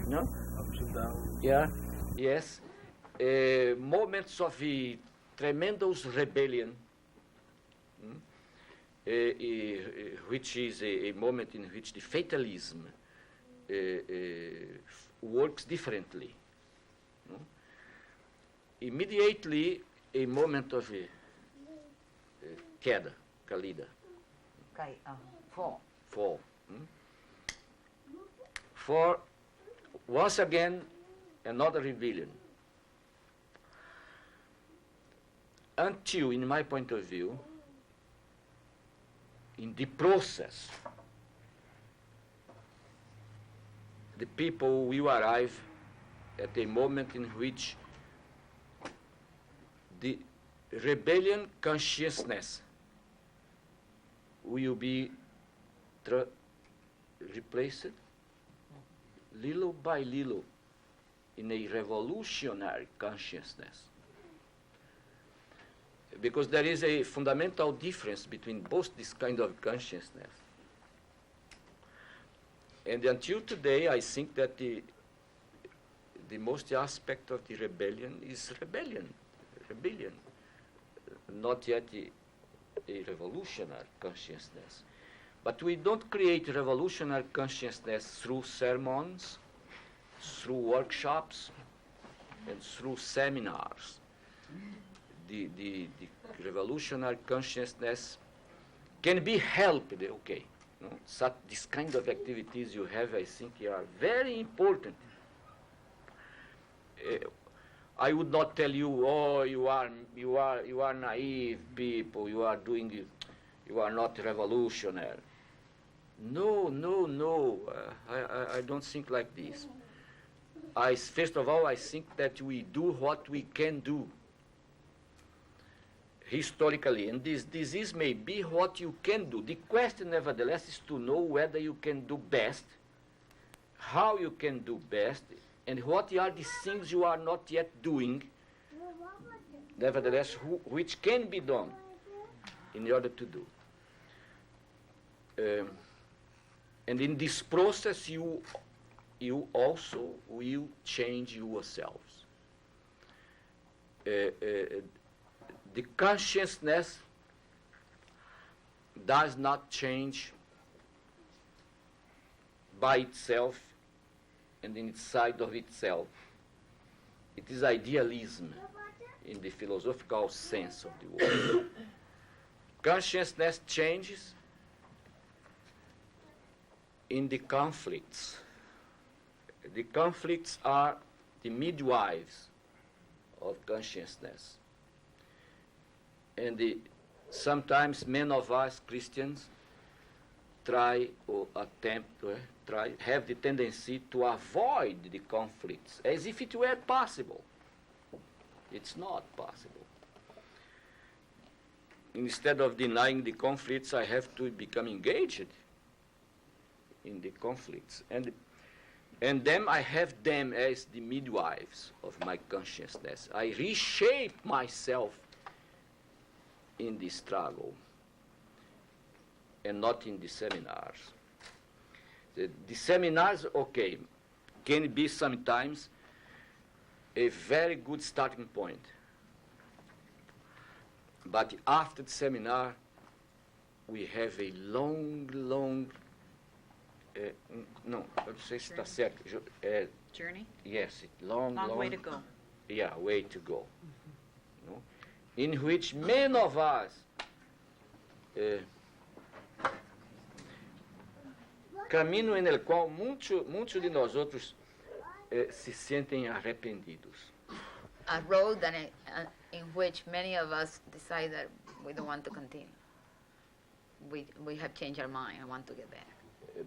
No? Ups and downs. Yeah, yes. Moments of tremendous rebellion, which is a moment in which the fatalism works differently. No? Immediately, a moment of queda, caída. Fall. For once again, another rebellion. Until, in my point of view, in the process, the people will arrive at a moment in which the rebellion consciousness will be replaced little by little in a revolutionary consciousness. Because there is a fundamental difference between both this kind of consciousness. And until today, I think that the most aspect of the rebellion is rebellion, not yet a revolutionary consciousness. But we don't create revolutionary consciousness through sermons, through workshops, and through seminars. The revolutionary consciousness can be helped, okay. No? Such this kind of activities you have, I think, are very important. I would not tell you, oh, you are naive people, you are not revolutionary. No. I don't think like this. First of all, I think that we do what we can do historically, and this disease may be what you can do. The question, nevertheless, is to know whether you can do best, how you can do best, and what are the things you are not yet doing, nevertheless, which can be done in order to do. And in this process, you also will change yourselves. The consciousness does not change by itself and inside of itself. It is idealism in the philosophical sense of the word. Consciousness changes in the conflicts. The conflicts are the midwives of consciousness. And sometimes many of us Christians try or attempt to have the tendency to avoid the conflicts as if it were possible. It's not possible. Instead of denying the conflicts, I have to become engaged in the conflicts. And then I have them as the midwives of my consciousness. I reshape myself in the struggle and not in the seminars. The seminars, okay, can be sometimes a very good starting point. But after the seminar, we have a long, não sei se está certo. Journey? Yes, long way to go. Yeah, way to go. No? In which many of us caminho en el cual muitos de nós outros se sentem arrependidos. A road that in which many of us decide that we don't want to continue. We have changed our mind and want to get back.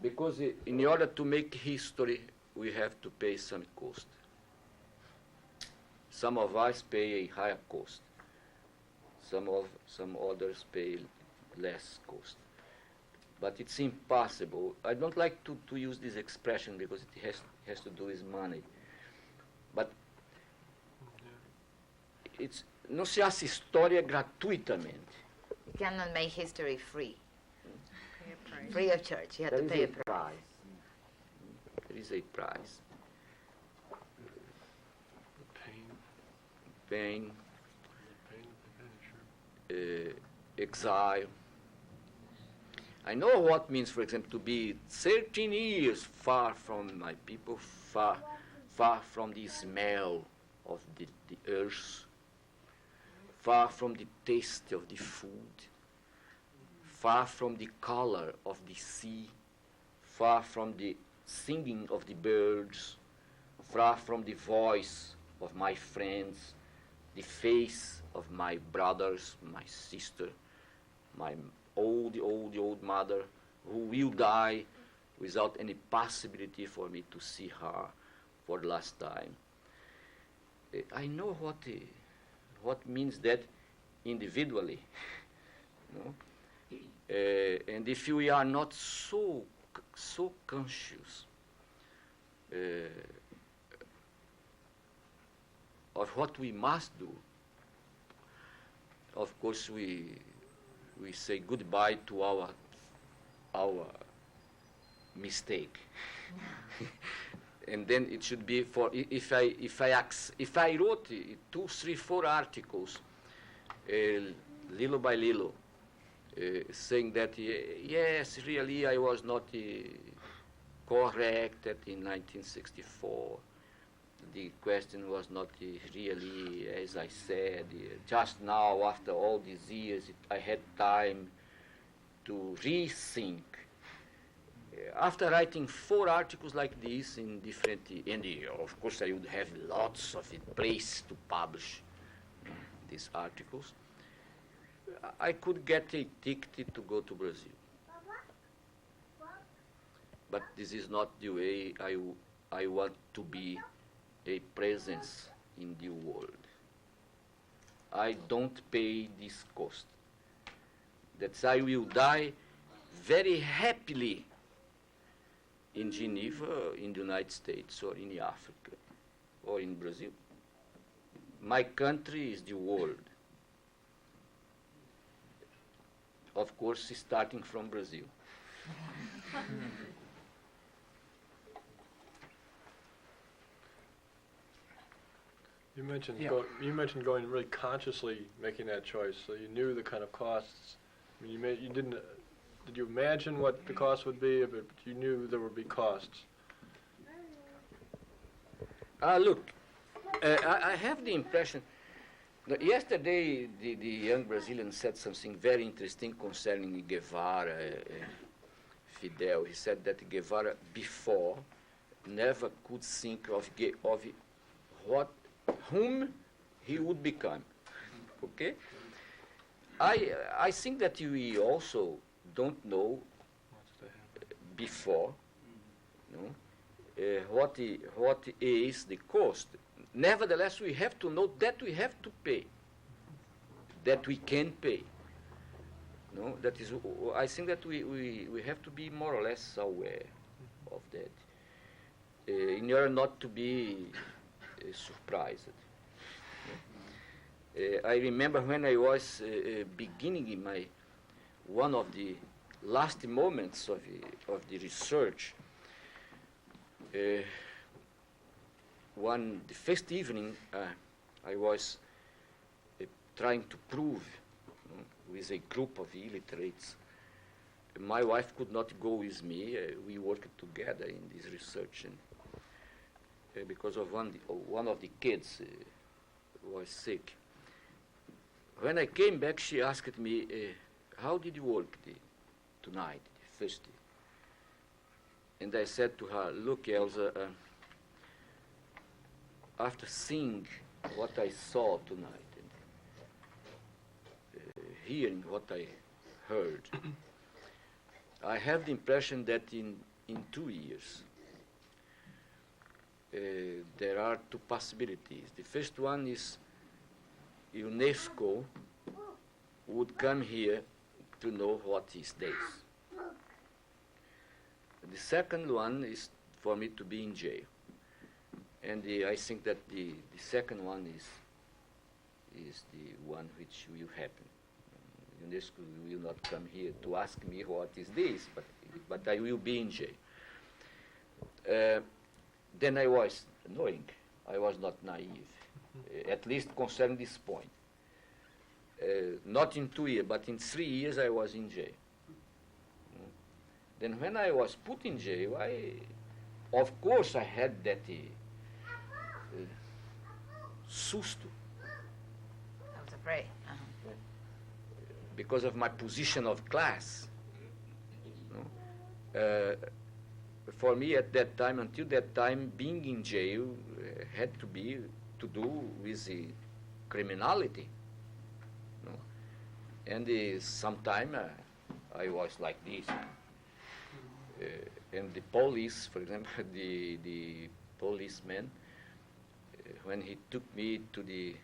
Because in order to make history, we have to pay some cost. Some of us pay a higher cost. Some others pay less cost. But it's impossible. I don't like to use this expression because it has to do with money. But não se hace história gratuitamente. You cannot make history free. Free of charge. You have to pay a price. There is a price. pain, exile. I know what means, for example, to be 13 years far from my people, far from the smell of the earth, far from the taste of the food, far from the color of the sea, far from the singing of the birds, far from the voice of my friends, the face of my brothers, my sister, my old mother, who will die without any possibility for me to see her for the last time. I know what means that individually, you know? And if we are not so conscious of what we must do, of course we say goodbye to our mistake. And then it should be for if I wrote 2, 3, 4 articles, little by little, saying that yes, really I was not correct that in 1964. The question was not really as I said. Just now, after all these years, I had time to rethink. After writing 4 articles like this in different, and of course I would have lots of place to publish these articles, I could get a ticket to go to Brazil. But this is not the way I want to be a presence in the world. I don't pay this cost. That I will die very happily in Geneva, in the United States, or in Africa, or in Brazil. My country is the world. Of course, starting from Brazil. You mentioned Yeah. you mentioned going really consciously making that choice, so you knew the kind of costs. I mean, you didn't. Did you imagine what the cost would be? But you knew there would be costs. Look, I have the impression that yesterday the young Brazilian said something very interesting concerning Guevara, Fidel. He said that Guevara before never could think of whom he would become. Okay? I think that we also don't know before, what is the cost. Nevertheless, we have to know that we have to pay, that we can pay. No, that is. I think that we have to be more or less aware of that, in order not to be surprised. I remember when I was beginning in one of the last moments of the research. The first evening, I was trying to prove with a group of illiterates. My wife could not go with me. We worked together in this research, and because of one of the kids was sick. When I came back, she asked me, "How did you work tonight, the first day?" And I said to her, "Look, Elsa, after seeing what I saw tonight and hearing what I heard, I have the impression that in 2 years there are 2 possibilities. The first one is UNESCO would come here to know what is this. The second one is for me to be in jail. And I think that the second one is the one which will happen. UNESCO will not come here to ask me what is this, but I will be in jail. Then I was knowing, I was not naive. at least concerning this point. Not in 2 years, but in 3 years I was in jail. Then when I was put in jail, of course I had that susto, I was afraid. because of my position of class. For me at that time, until that time, being in jail had to do with criminality. And sometime I was like this. And the police, for example, the policeman, when he took me to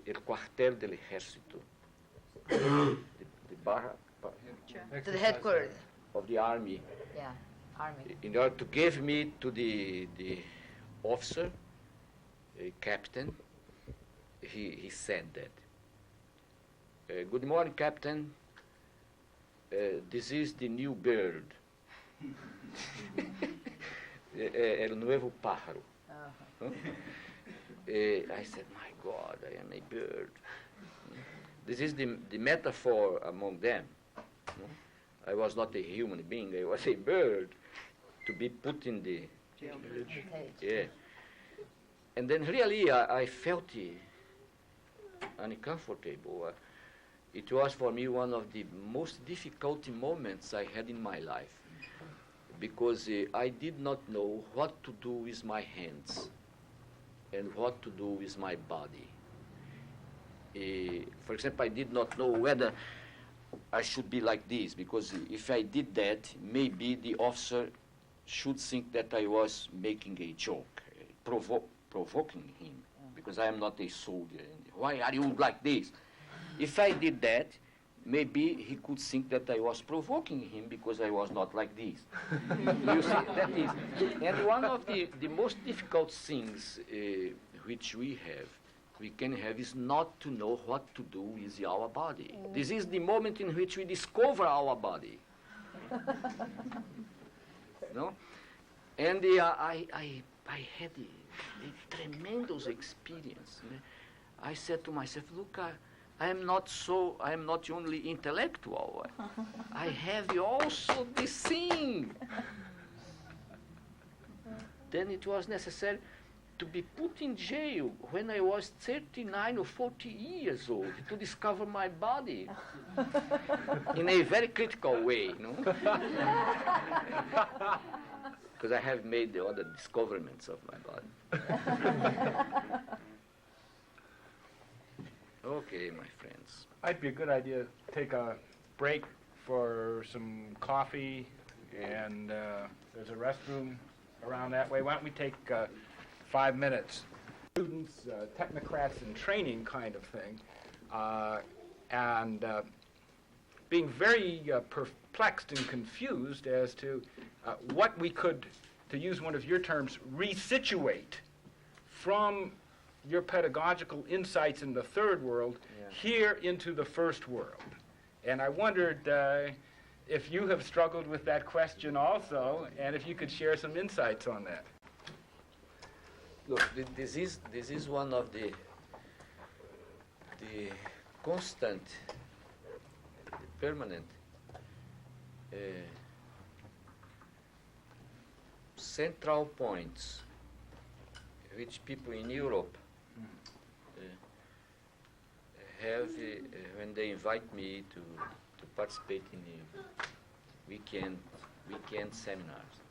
el cuartel del ejército, the barra To the headquarters. of the army, Yeah, army. in order to give me to the officer, captain, he said that. Good morning, Captain. This is the new bird. El nuevo pájaro. Huh? I said, my God, I am a bird. This is the metaphor among them. I was not a human being, I was a bird to be put in the... Yeah. And then really I felt uncomfortable. It was for me one of the most difficult moments I had in my life, because I did not know what to do with my hands and what to do with my body. For example, I did not know whether I should be like this, because if I did that, maybe the officer should think that I was making a joke, provoking him, because I am not a soldier. Why are you like this? If I did that, maybe he could think that I was provoking him because I was not like this. You see, that is. And one of the most difficult things which we can have is not to know what to do with our body. This is the moment in which we discover our body. No? And I had a tremendous experience. I said to myself, look, I am not only intellectual. I have also this thing. Then it was necessary to be put in jail when I was 39 or 40 years old to discover my body in a very critical way, because I have made the other discoveries of my body. Okay, my friends. Might be a good idea to take a break for some coffee, and there's a restroom around that way. Why don't we take 5 minutes? Students, technocrats in training kind of thing, and being very perplexed and confused as to what we could, to use one of your terms, resituate from your pedagogical insights in the third world here into the first world. And I wondered if you have struggled with that question also, and if you could share some insights on that. Look, this is one of the constant, permanent central points which people in Europe have when they invite me to participate in the weekend seminars.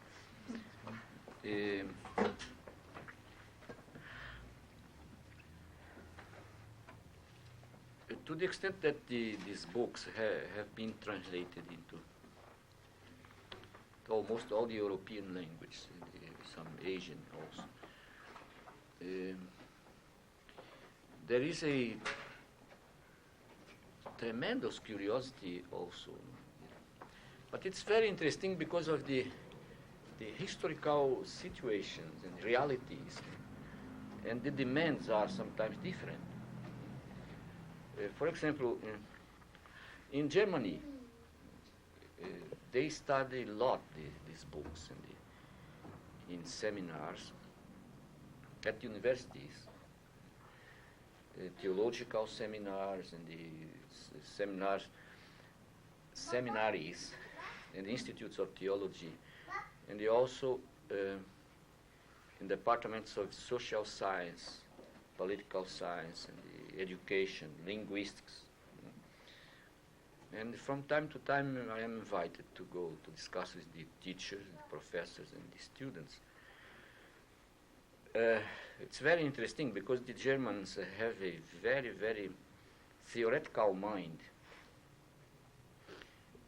To the extent that these books have been translated into almost all the European languages, some Asian also, there is a tremendous curiosity also. But it's very interesting because of the historical situations and realities, and the demands are sometimes different. For example, in Germany, they study a lot these books in seminars, at universities, theological seminars and the seminaries and institutes of theology, and also in departments of social science, political science, and the education, linguistics. And from time to time, I am invited to go to discuss with the teachers, the professors, and the students. It's very interesting because the Germans have a very, very theoretical mind,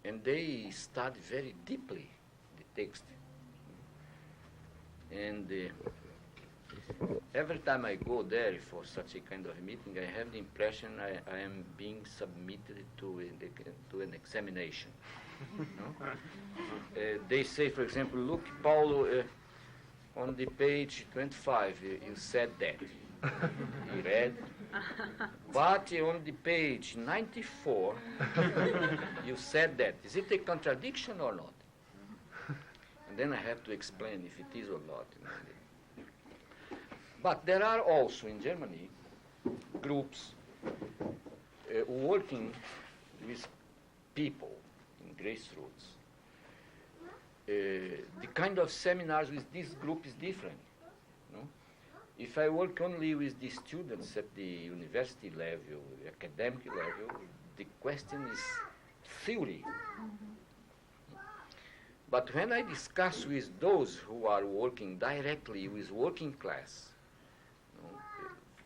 and they study very deeply the text. And every time I go there for such a kind of a meeting, I have the impression I am being submitted to an examination. They say, for example, look, Paulo, on the page 25, you said that. He read. But on the page 94, you said that. Is it a contradiction or not? And then I have to explain if it is or not. But there are also in Germany groups working with people in grassroots. The kind of seminars with this group is different. No? If I work only with the students at the university level, the academic level, the question is theory. But when I discuss with those who are working directly with working class,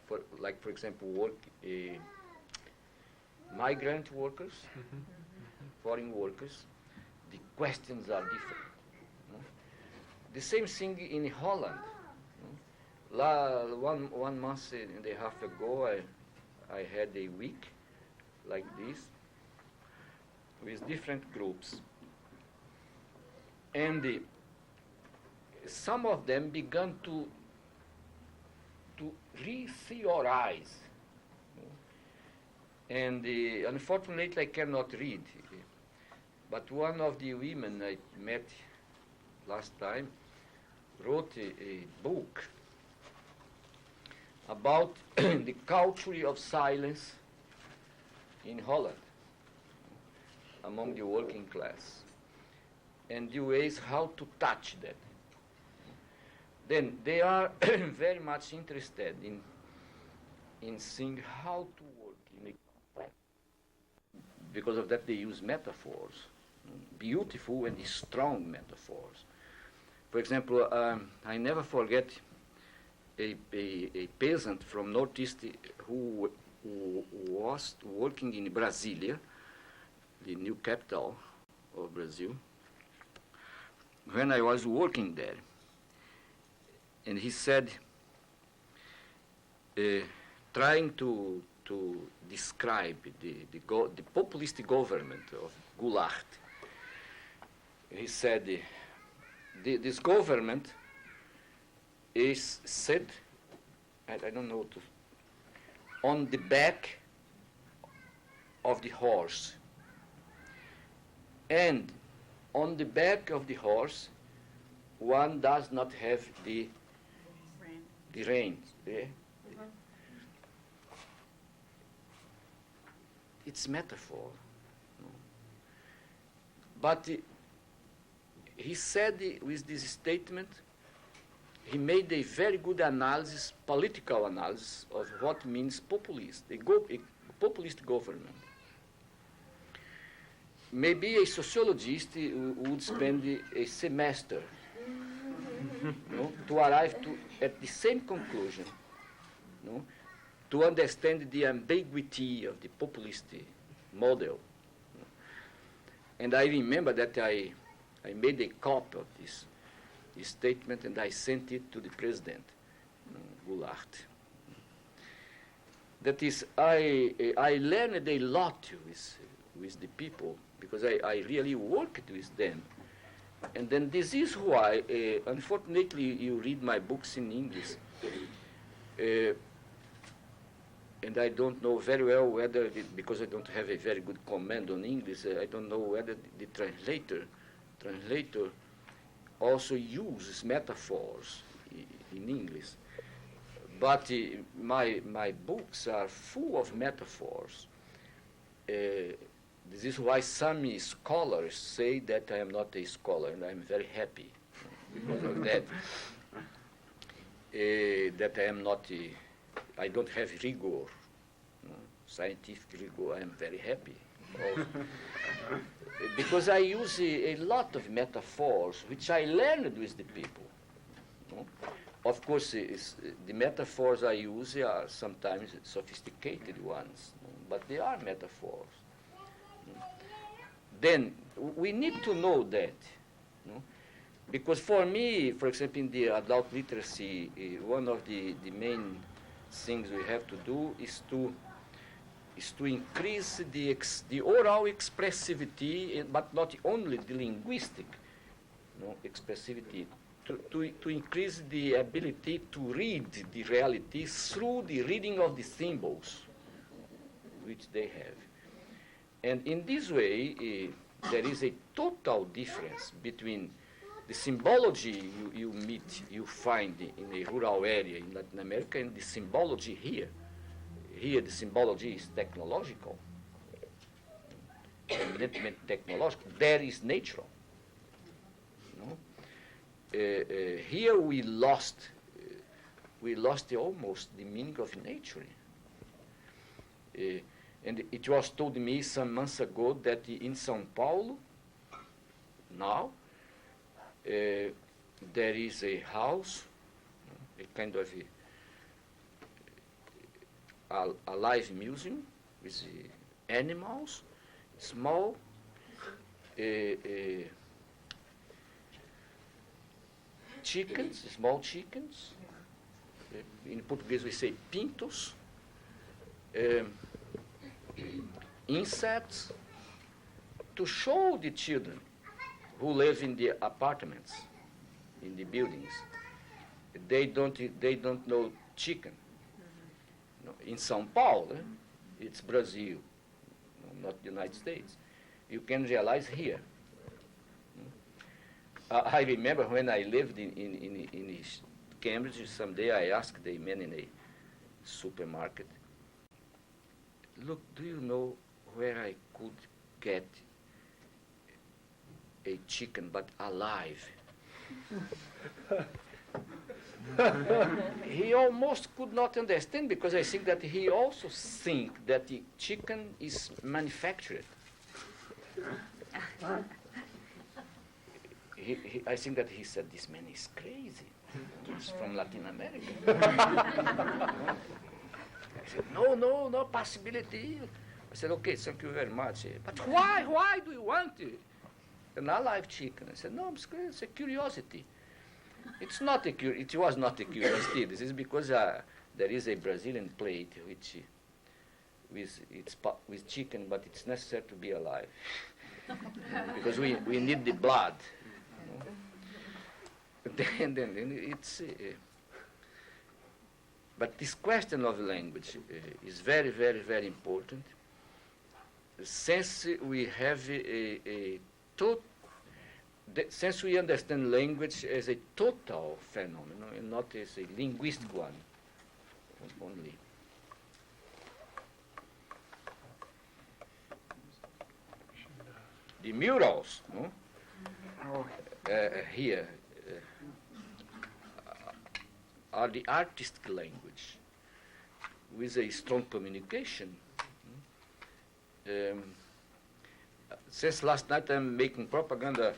for example, migrant workers, foreign workers, the questions are different. The same thing in Holland. One month and a half ago, I had a week like this with different groups. And some of them began to re-theorize. And unfortunately, I cannot read. But one of the women I met last time wrote a book about the culture of silence in Holland among the working class and the ways how to touch that. Then they are very much interested in seeing how to work in a plan. Because of that, they use metaphors, beautiful and strong metaphors. For example, I never forget a peasant from Northeast who was working in Brasilia, the new capital of Brazil, when I was working there. And he said, trying to describe the populist government of Goulart, he said, this government is set, I don't know, on the back of the horse. And on the back of the horse, one does not have the reins. Yeah? It's metaphor. No? But he said with this statement, he made a very good analysis, political analysis, of what means populist, a populist government. Maybe a sociologist would spend a semester to arrive at the same conclusion, to understand the ambiguity of the populist model. And I remember that I made a copy of this statement and I sent it to the president, Goulart. That is, I learned a lot with the people because I really worked with them. And then this is why, unfortunately, you read my books in English. And I don't know very well whether, because I don't have a very good command on English, I don't know whether the translator also uses metaphors in English. But my books are full of metaphors. This is why some scholars say that I am not a scholar, and I'm very happy because of that. That I am not, I don't have rigor, scientific rigor. I am very happy also. Because I use a lot of metaphors which I learned with the people. Of course, the metaphors I use are sometimes sophisticated ones, but they are metaphors. Then we need to know that. Because for me, for example, in the adult literacy, one of the main things we have to do is to increase the oral expressivity, but not only the linguistic expressivity, to increase the ability to read the reality through the reading of the symbols which they have. And in this way, there is a total difference between the symbology you find in a rural area in Latin America and the symbology here. Here, the symbology is technological, eminently technological. There is natural. Here we lost almost the meaning of nature. And it was told me some months ago that in São Paulo, now, there is a house, a kind of a live museum with animals, small, chickens, small chickens. In Portuguese we say pintos, insects, to show the children who live in the apartments, in the buildings. They don't know chicken. In São Paulo, it's Brazil, not the United States. You can realize here. I remember when I lived in Cambridge, someday I asked a man in a supermarket, look, do you know where I could get a chicken but alive? He almost could not understand, because I think that he also thinks that the chicken is manufactured. I think that he said, this man is crazy. He's from Latin America. I said, no possibility. I said, okay, thank you very much. But why do you want an alive chicken? I said, no, it's a curiosity. It was not a curiosity. This is because there is a Brazilian plate which with chicken, but it's necessary to be alive. Because we need the blood. Then it's... but this question of language is very, very, very important, since we have since we understand language as a total phenomenon and not as a linguistic one only. The murals, here are the artistic language with a strong communication. Since last night I'm making propaganda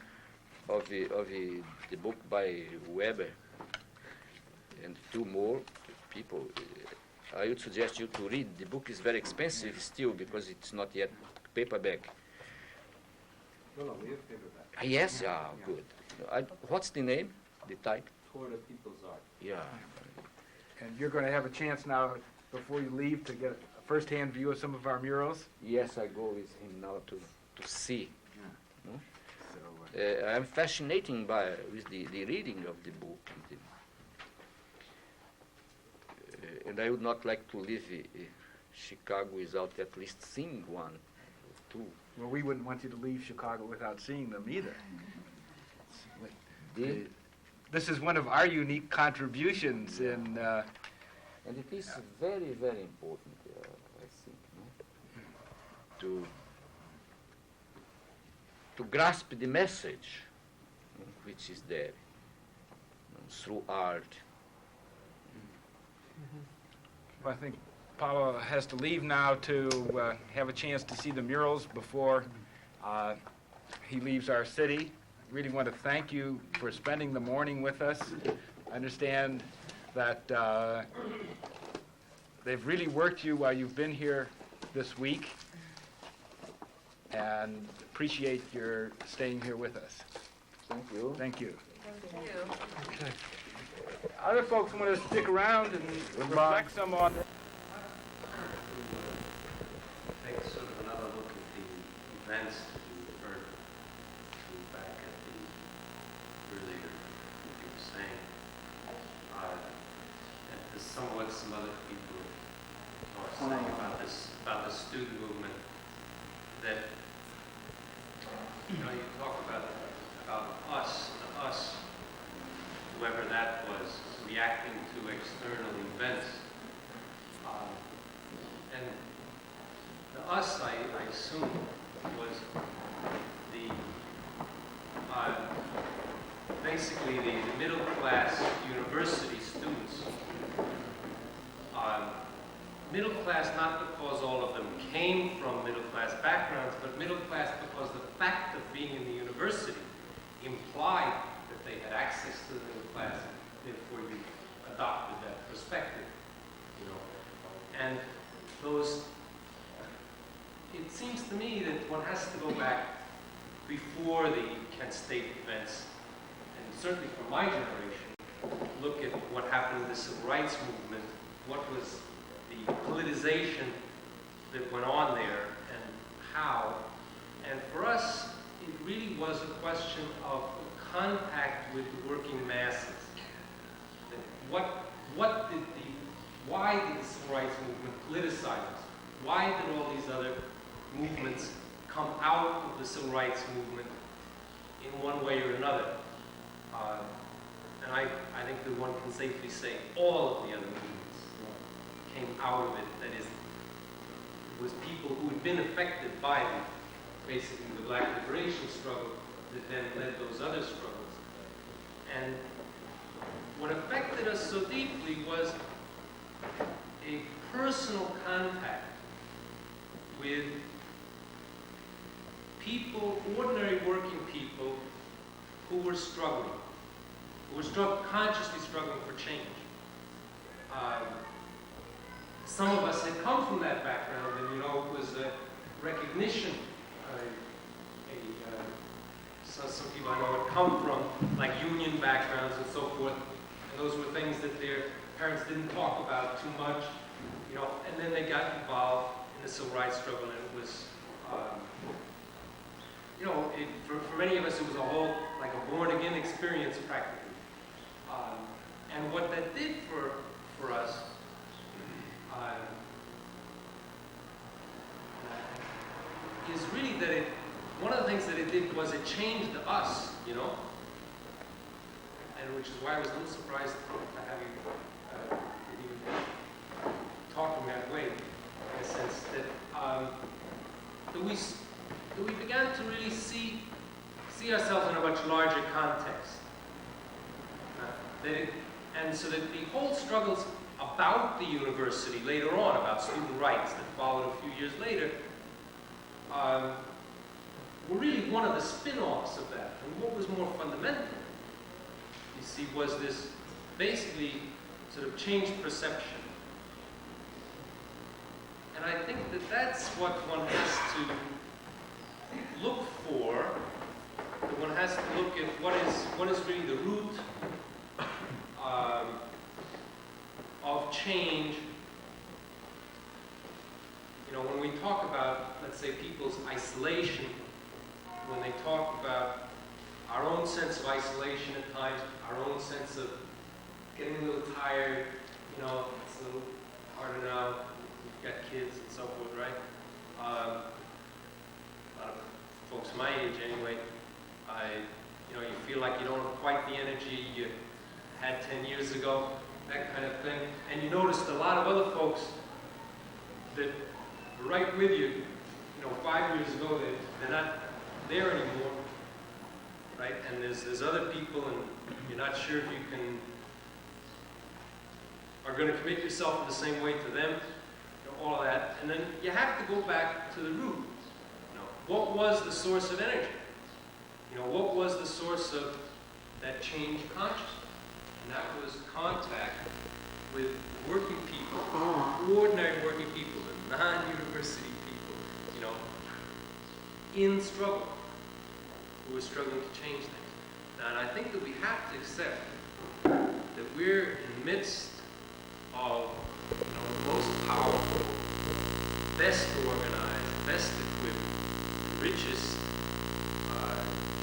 of the book by Weber and two more people. I would suggest you to read. The book is very expensive still because it's not yet paperback. No, we have paperback. Yes, good. What's the name, the title? Toward a People's Art. Yeah. And you're going to have a chance now, before you leave, to get a first-hand view of some of our murals. Yes, I go with him now to see. Yeah. No? So, I'm fascinated with the reading of the book. And I would not like to leave Chicago without at least seeing one or two. well, we wouldn't want you to leave Chicago without seeing them either. The- This is one of our unique contributions in And it is very, very important, I think, no? to grasp the message which is there through art. Well, I think Paolo has to leave now to have a chance to see the murals before he leaves our city. I really want to thank you for spending the morning with us. I understand that they've really worked you while you've been here this week, and appreciate your staying here with us. Thank you. Thank you. Thank you. Other folks want to stick around and reflect some on Take sort of another look at the events that you heard back at the earlier what you were saying. And there's somewhat some other people are saying about the student movement, that you talk about us, whoever that was, reacting to external events. And the us, I assume, was basically the middle class university students. Middle class not because all of them came from middle class backgrounds, but middle class because the fact of being in the university implied that they had access to the middle class, therefore you adopted that perspective, And it seems to me that one has to go back before the Kent State events, and certainly for my generation, look at what happened in the civil rights movement, what was the politicization that went on there, and how. And for us, it really was a question of contact with the working masses. Why did the civil rights movement politicize us? Why did all these other movements come out of the civil rights movement in one way or another? And I think that one can safely say all of the other movements came out of it. That is, it was people who had been affected by basically the Black liberation struggle that then led those other struggles. And what affected us so deeply was a personal contact with people, ordinary working people, who were struggling, consciously struggling for change. Some of us had come from that background, and it was a recognition. Some people I know had come from like union backgrounds and so forth, and those were things that their parents didn't talk about too much, and then they got involved in the civil rights struggle, and it was, for many of us, it was a whole, like a born-again experience practically. And what that did for us, is really that one of the things that it did was it changed us, and which is why I was a little surprised to have you even talking that way, in a sense that we began to really see ourselves in a much larger context. And so that the whole struggles about the university later on, about student rights that followed a few years later, were really one of the spin-offs of that. And what was more fundamental, you see, was this basically sort of changed perception. And I think that that's what one has to look for. That one has to look at what is really the root of change. When we talk about, let's say, people's isolation, when they talk about our own sense of isolation at times, our own sense of getting a little tired, it's a little harder now, we've got kids and so forth, right? A lot of folks my age anyway, you feel like you don't have quite the energy, you had 10 years ago, that kind of thing. And you noticed a lot of other folks that were right with you, 5 years ago, they're not there anymore, right? And there's other people, and you're not sure if you are going to commit yourself in the same way to them, all of that. And then you have to go back to the root. What was the source of energy? What was the source of that change consciousness? And that was contact with working people, ordinary working people, the non-university people, in struggle, who were struggling to change things. Now, and I think that we have to accept that we're in the midst of the most powerful, best organized, best equipped, richest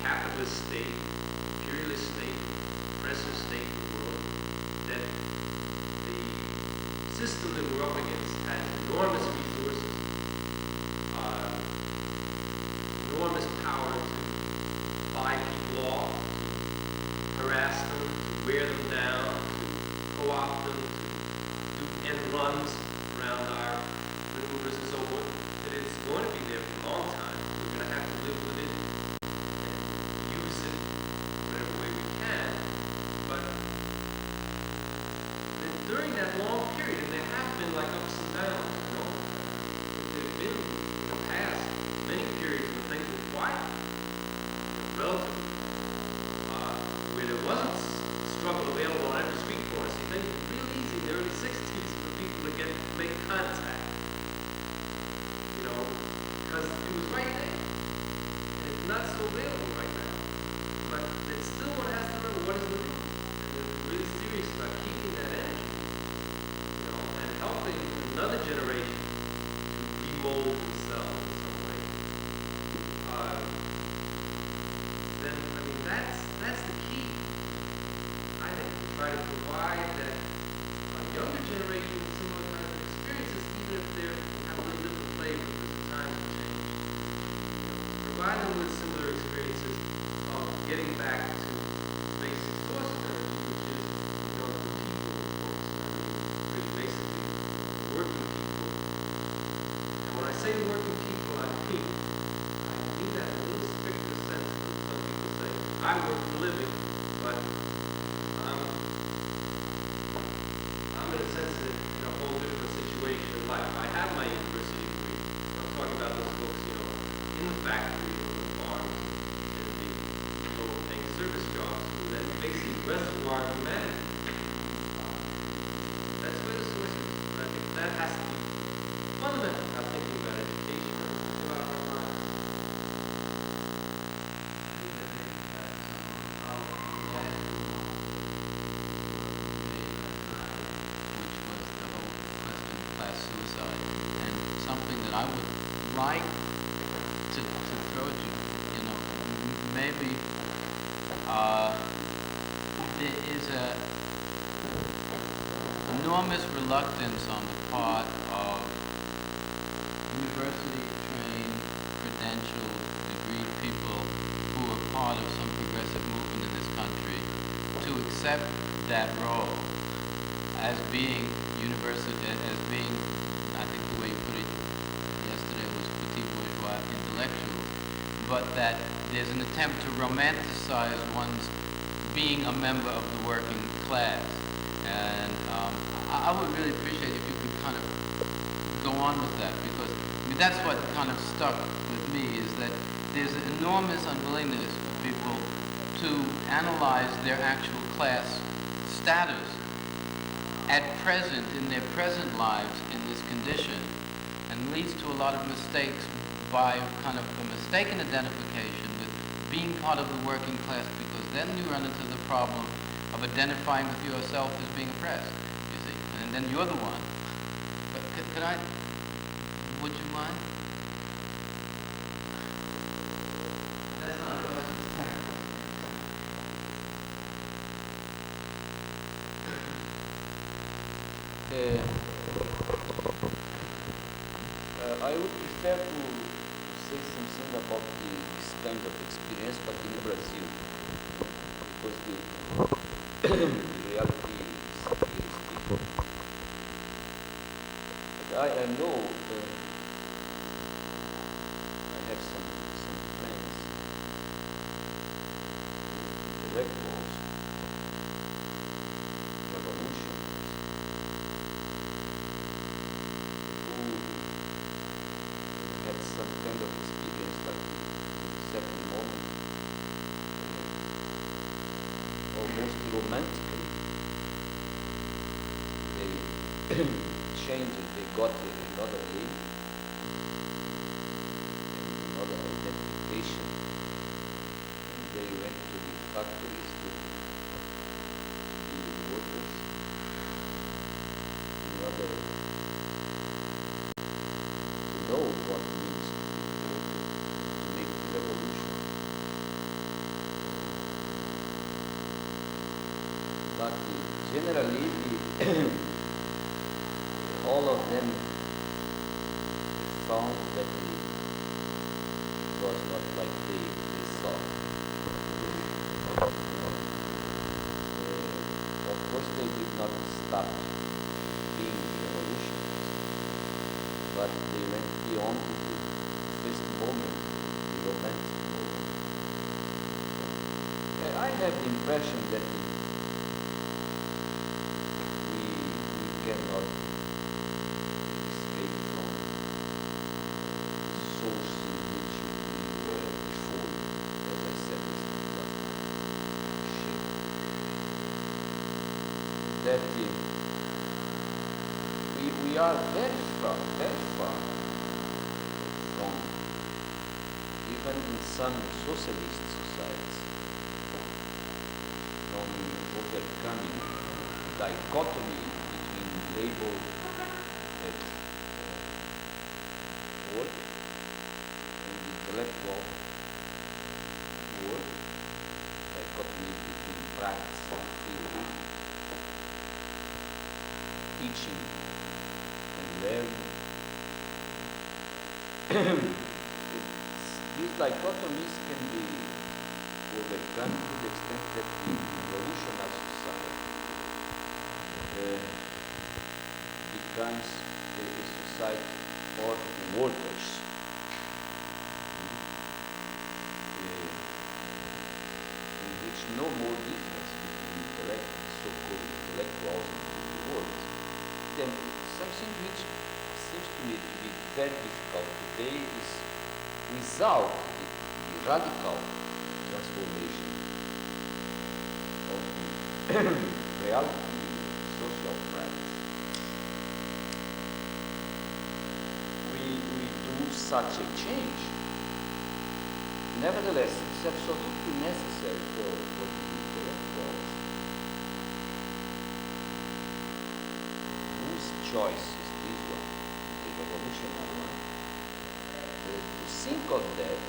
capitalist state, imperialist state, oppressive state in the world, that the system that we're up against has enormous resources, enormous power to buy people off, to harass them, to wear them down, to co-opt them, to do end runs around our maneuvers and so forth, that it's going to be there for a long time. We're going to have to live with it and use it whatever way we can. But then during that long period, and there have been like ups and downs, there have been in the past many periods when things were quiet, relatively, where there wasn't struggle available on every street corner. See, things were real easy in the early 60s for people to make contact. Because it was right there. And it's not so available right now. But it's still one has to remember what is the root. And they're really serious about keeping that energy, and helping another generation to remold themselves in some way. Then, that's the key. I think to try to provide that a younger generation with similar kind of experiences, even if they have a little different flavor because the times have changed. Provide them with similar experiences of getting back to the basic source of energy, which is, the people, of course. Really basically, working people. And when I say the working people, I mean that in a little stricter sense than some people say. I work for a living, but I'm in a sense in a whole different situation in life. I have my university degree. I'm talking about those folks, in the factory, or the farms, in the lower-paying service jobs, who then basically reservoir humanity. That's where the source is. I think that has to be fundamental how thinking about education and thinking about our lives. I would like to throw at you, maybe there is a enormous reluctance on the part of university-trained, credentialed, degreed people who are part of some progressive movement in this country to accept that role as being I think the way you put it yesterday was petit bourgeois intellectual, but that there's an attempt to romanticize one's being a member of the working class. And I would really appreciate if you could kind of go on with that, because that's what kind of stuck with me, is that there's an enormous unwillingness for people to analyze their actual class status at present, in their present lives, in this condition, and leads to a lot of mistakes by kind of a mistaken identification with being part of the working class, because then you run into the problem of identifying with yourself as being oppressed, you see, and then you're the one. But could I, would you mind? That's not a question. I would prefer to say something about this kind of experience, but in Brazil, because the I know I have some friends, intellectuals, revolutionaries, who had some kind of experience like in a certain moment, almost romantically, they changed it, they got another name, and another identification, and they went to the factories to be workers in order to know what it means to be worker, to make the revolution. But generally, all of them found that it was not like they thought. Of course, they did not stop being revolutionists, but they went beyond the first moment, the romantic moment. I have the impression that we cannot escape from the source in which we were before, as I said, this last shape. That we are very far from, even in some socialist societies, from overcoming dichotomy between labor at work and intellectual work, dichotomy between practice and theory, teaching and learning. These dichotomies can be overcome to the extent that the evolutionary society becomes a society for workers, in which no more difference between so-called intellectuals and the world. Then something which seems to me to be very difficult today is without the radical transformation of the reality social practice. We do such a change. Nevertheless, it's absolutely necessary for the intellectuals whose choice is this one, the revolutionary one, to think of that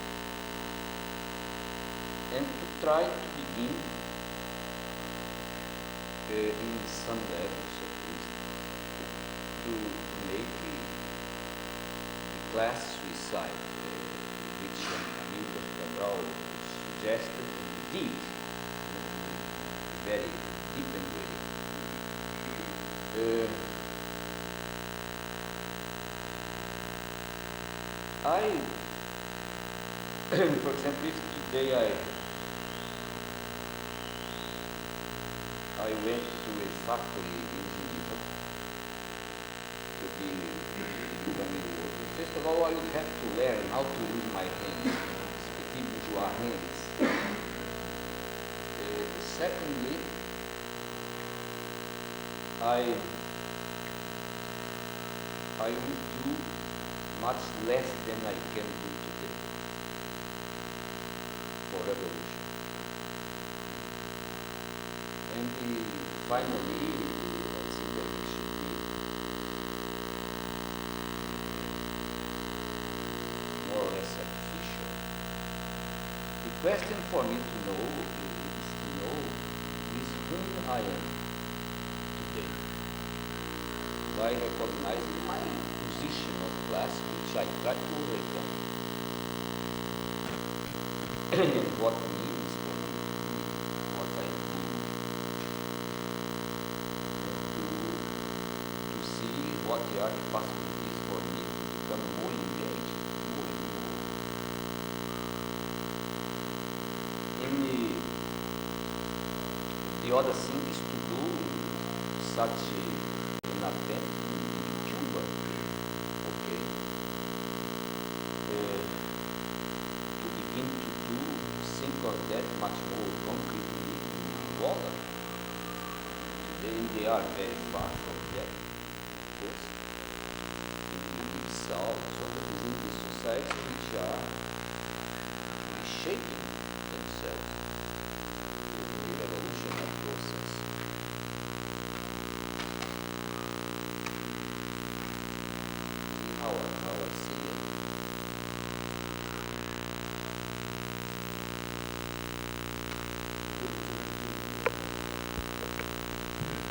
and to try to begin in some levels at least to make the class suicide which Amilcar Cabral suggested and did in a very deepened way. For example, if today I went to a factory in Geneva to become a worker. First of all, I would have to learn how to use my hands, petit bourgeois hands. Secondly, I would do much less than I can do today for revolution. And finally, I think that we should be more or less artificial. The question for me to know is to know with whom I am today. By recognizing my position of class, which I try to overcome, and what means for me what I am doing, and to see what are the possibilities the other thing is to do such an attempt in Cuba, okay, to begin to think of that much more concretely in water. They are very far from that, of course, in themselves, so that is in the society which are reshaping themselves in the revolutionary process. How I see it.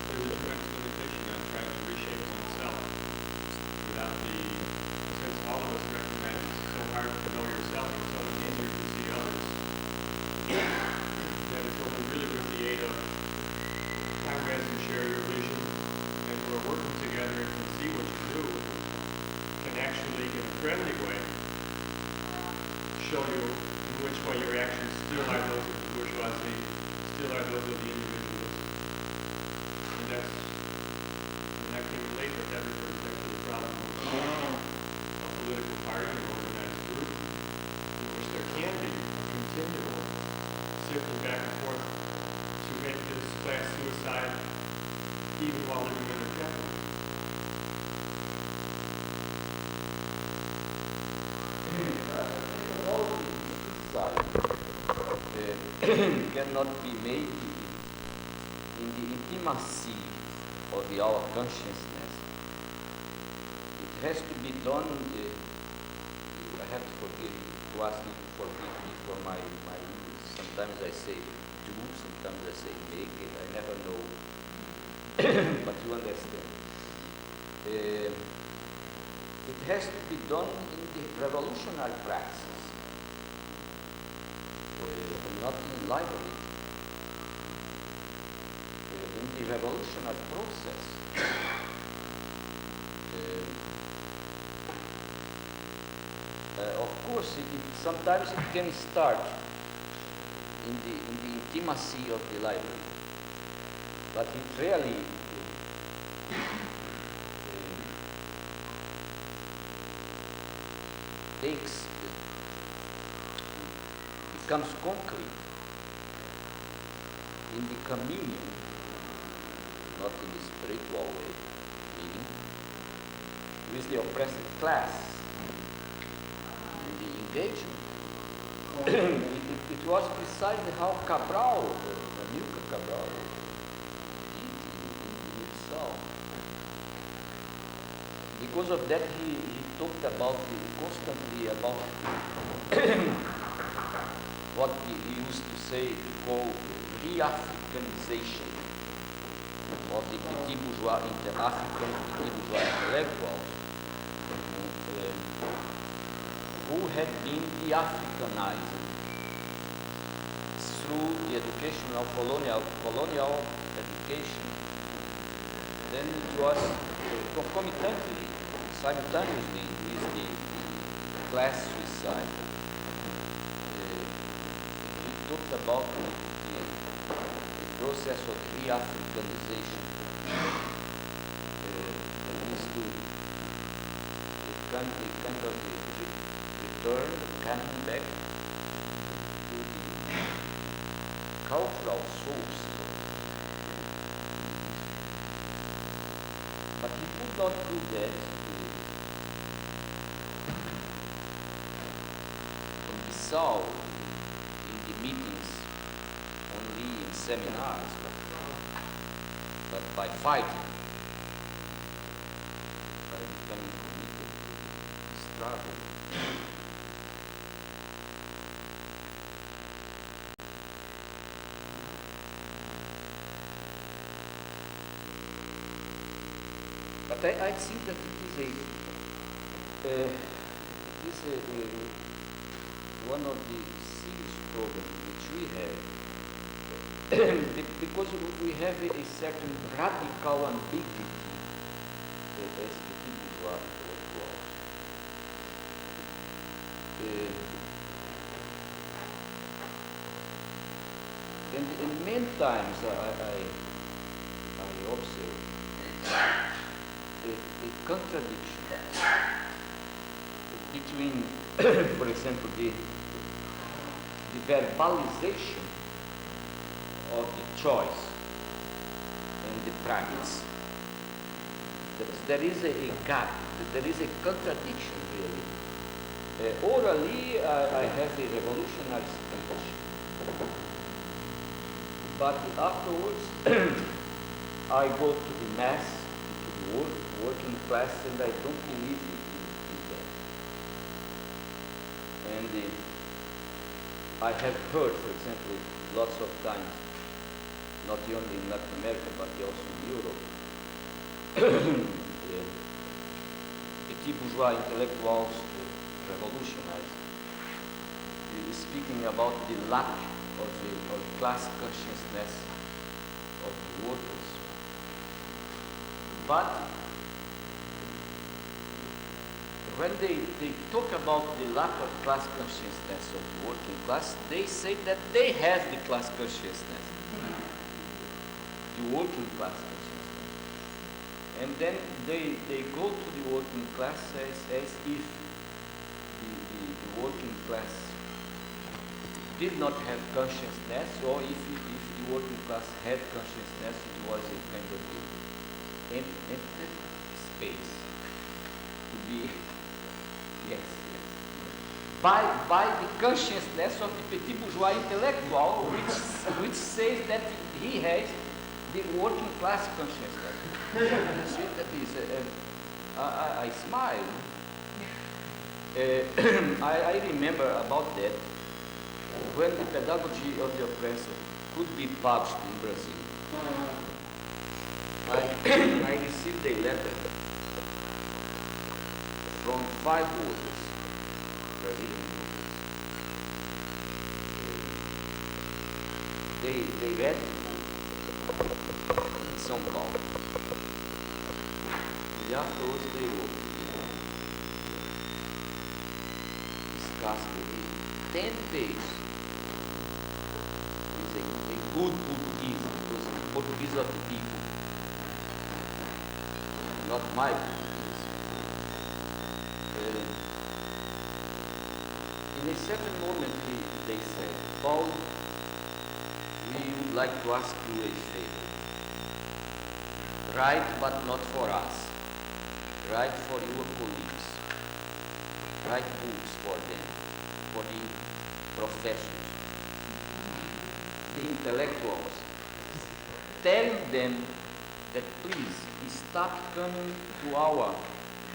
There is a direct limitation on trying to reshape oneself without since all of us recognize it's so hard to know yourself, it's so much easier to see others, that it's only really with the aid of comrades who share your vision and who are working together and can see what you do, can actually, in a friendly way, show you in which way your actions still are those of the bourgeoisie, still are those of the individualist. And that can relate with every respect to the problem of a political party or organized group, in which there can be a continual shifting back and forth to make this class suicide even while living under capitalism. Cannot be made in the intimacy of our consciousness. It has to be done. I have to ask you to forgive me for my English. Sometimes I say do, sometimes I say make. I never know, but you understand. It has to be done in the revolutionary practices. Not in library, in the revolutionary process. Of course, sometimes it can start in the intimacy of the library, but it really becomes concrete in the communion, not in the spiritual way, meaning with the oppressed class, in the engagement. it was precisely how Cabral, Amilcar Cabral, did in himself. Because of that, he talked about constantly about what he used to say, to call re-Africanization of the petit bourgeois African petit bourgeois intellectuals who had been de-Africanized through the education of colonial education. Then it was concomitantly, simultaneously with the class suicide. He talked about the process of re-Africanization. That means to kind of return, coming back to the cultural source. But he could not do that from the South in the meetings, only in seminars, but by fighting, by becoming committed to the struggle. But I think that it is one of the serious problems which we have, because we have a certain radical ambiguity as the people are and many times I observe a contradiction between, for example, the verbalization of the choice and the practice. There is a gap, there is a contradiction really. Orally, I have a revolutionary speech, but afterwards I go to the mass, to the working class, and I don't believe in that. And I have heard, for example, lots of times, not only in Latin America, but also in Europe, petit bourgeois intellectuals, revolutionaries, speaking about the lack of class consciousness of the workers. But when they talk about the lack of class consciousness of the working class, they say that they have the class consciousness, the working class consciousness. And then they go to the working class as if the working class did not have consciousness, or if the working class had consciousness, it was a kind of empty space to be, yes. By the consciousness of the petit bourgeois intellectual, which says that he has the working class consciousness. See, that is, I smile. I remember about that when the pedagogy of the oppressor could be published in Brazil. I received a letter from 5 workers, Brazilian workers. They read in São Paulo. And afterwards they wrote, discussed 10 pages. It's a good Portuguese, because it's Portuguese of the people, not my Portuguese. In a certain moment they said, Paul, we would like to ask you a favor. Write, but not for us. Write for your colleagues. Write books for them, for the professors, the intellectuals. Tell them that please start coming to our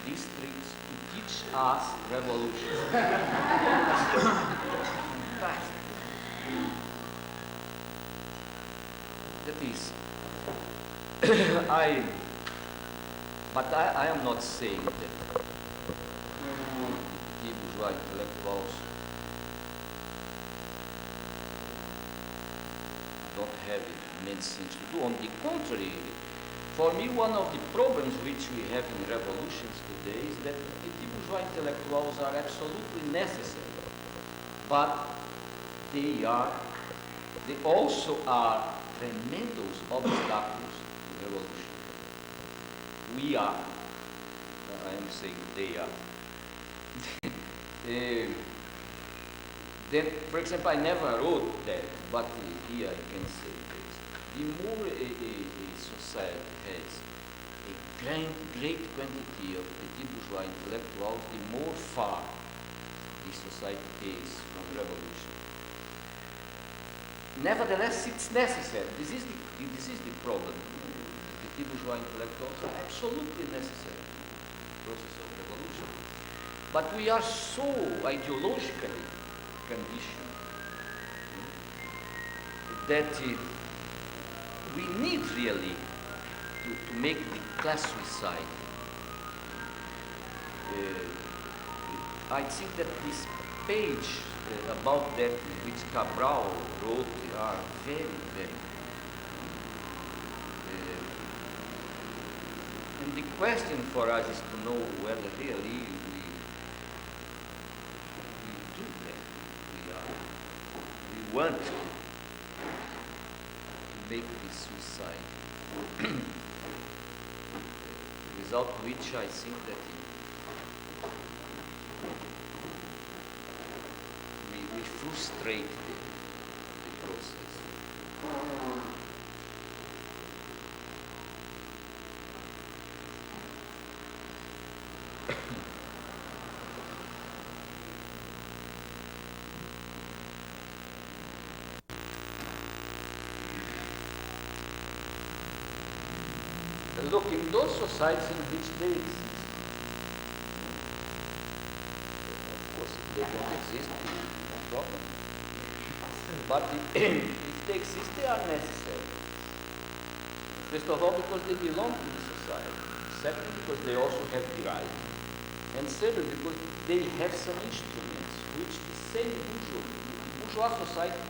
districts to teach us revolution. That is, I am not saying that the bourgeois intellectuals don't have many things to do. On the contrary, for me, one of the problems which we have in revolutions today is that the bourgeois intellectuals are absolutely necessary, but they also are tremendous obstacles to revolution. We are, I am saying they are. Then, for example, I never wrote that, but here I can say this. The more a society has a great quantity of petit bourgeois intellectuals, the more far the society is from revolution. Nevertheless, it's necessary. This is the problem. The bourgeois intellectuals are absolutely necessary in the process of revolution. But we are so ideologically conditioned that we need really to make the class suicide. I think that this page about that which Cabral wrote are very, very and the question for us is to know whether really we do that. We want make this suicide, without which I think that we frustrate the process. Look, in those societies in which they exist, of course, if they don't exist, no problem. But if they exist, they are necessary. First of all, because they belong to the society. Second, because they also have the right. And third, because they have some instruments which the same bourgeois society,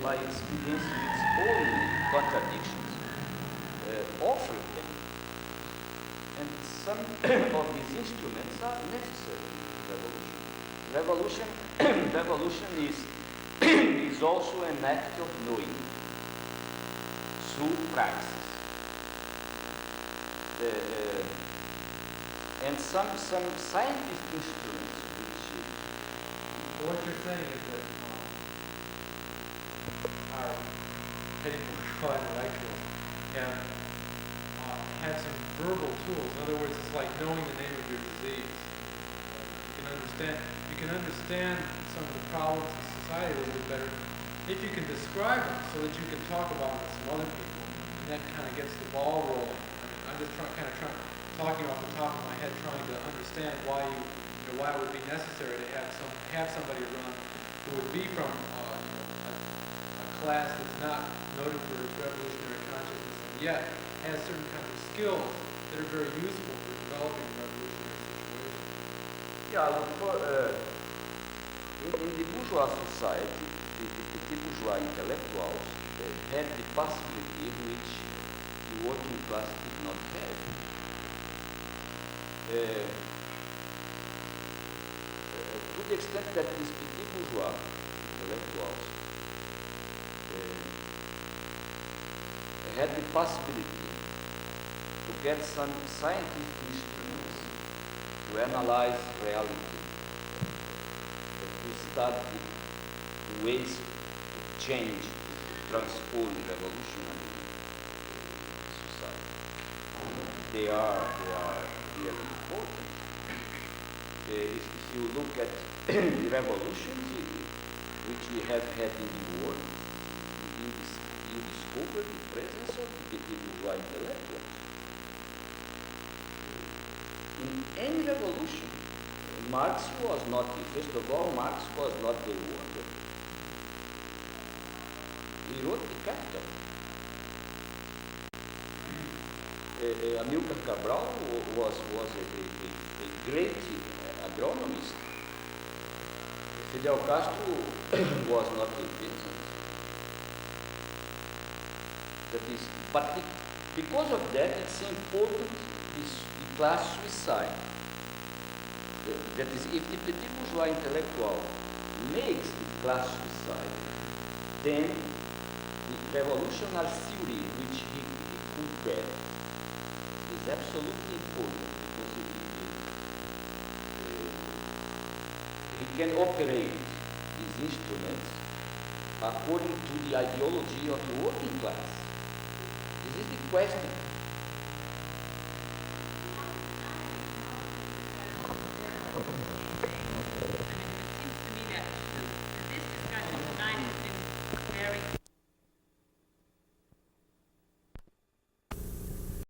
by experiencing its own contradictions, offer them. And some of these instruments are necessary in revolution. Revolution is also an act of knowing through praxis. And some scientific instruments which... What you're saying is that our petty bourgeois intellectual have some verbal tools. In other words, it's like knowing the name of your disease. You can understand some of the problems in society a little bit better if you can describe them so that you can talk about them with some other people. And that kind of gets the ball rolling. I'm just talking off the top of my head, trying to understand why why it would be necessary to have somebody around who would be from a class that's not noted for its revolutionary consciousness, and yet has certain kinds of skills that are very useful for developing a revolutionary situation. Yeah, look, in the bourgeois society, the bourgeois intellectuals had the possibility which the working class did not have. To the extent that these petit bourgeois intellectuals had the possibility to get some scientific instruments to analyze reality, to study ways to change, to transform revolutionary society. They are really important. If you look at the revolutions which we have had in the world, you discover the presence of the bourgeois intellectuals. In any revolution, Marx was not, first of all, Marx was not the author. He wrote the Capital. Amilcar Cabral was a great agronomist. Fidel Castro was not a peasant. That is, but because of that, it's important the class suicide. That is, if the petit bourgeois intellectual makes the class suicide, then the revolutionary theory which he could get is absolutely important, because he can operate these instruments according to the ideology of the working class. This is the question.